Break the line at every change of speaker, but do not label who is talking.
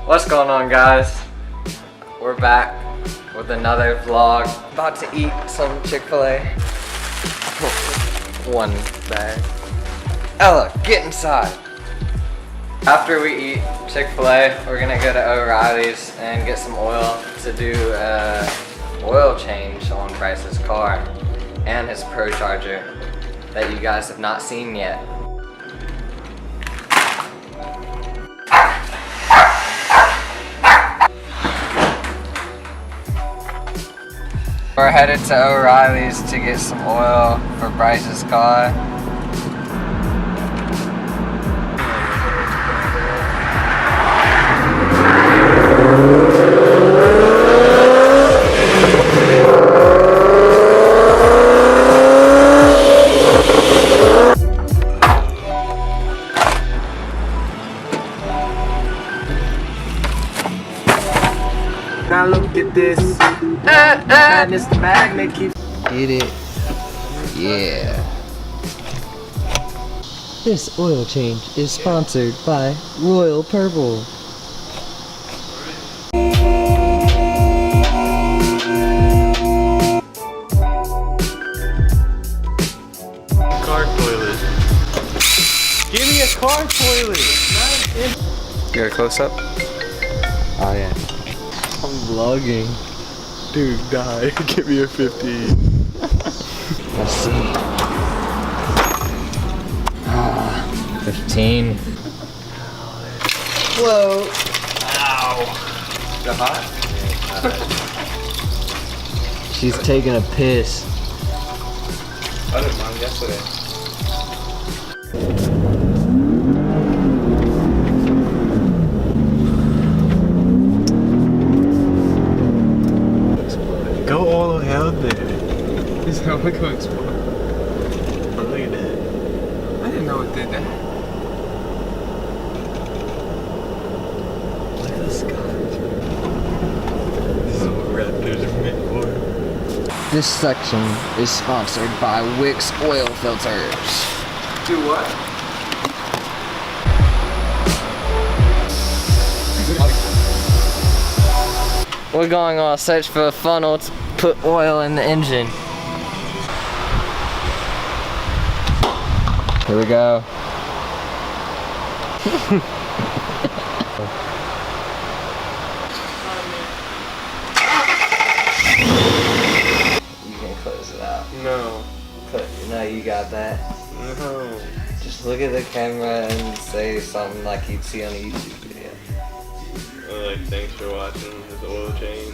What's going on, guys? We're back with another vlog. About to eat some Chick-fil-A. One bag. Ella, get inside. After we eat Chick-fil-A, we're gonna go to O'Reilly's and get some oil to do an oil change on Bryce's car and his Pro Charger that you guys have not seen yet. We're headed to O'Reilly's to get some oil for Bryce's car.
Now look at this. Madness, the magnet keeps.
Get it? Yeah.
This oil change is sponsored by Royal Purple.
Car toilet. Give me a car toilet.
You got a close up?
Oh yeah. I'm vlogging.
Dude, die. Give me a 15.
Let's see. 15.
Whoa.
Ow. Is that hot?
She's taking a piss.
I didn't mind yesterday. Go all the way out there. He's not going to explode. Look at that. I didn't know it did that. Look at the sky. This is what raptors are meant for.
This section is sponsored by Wix oil filters.
Do what?
We're going on a search for a funnel to put oil in the engine. Here we go. You can close it out.
No.
No, you got that.
No.
Just look at the camera and say something like you'd see on a YouTube video.
Like, thanks for watching this oil change.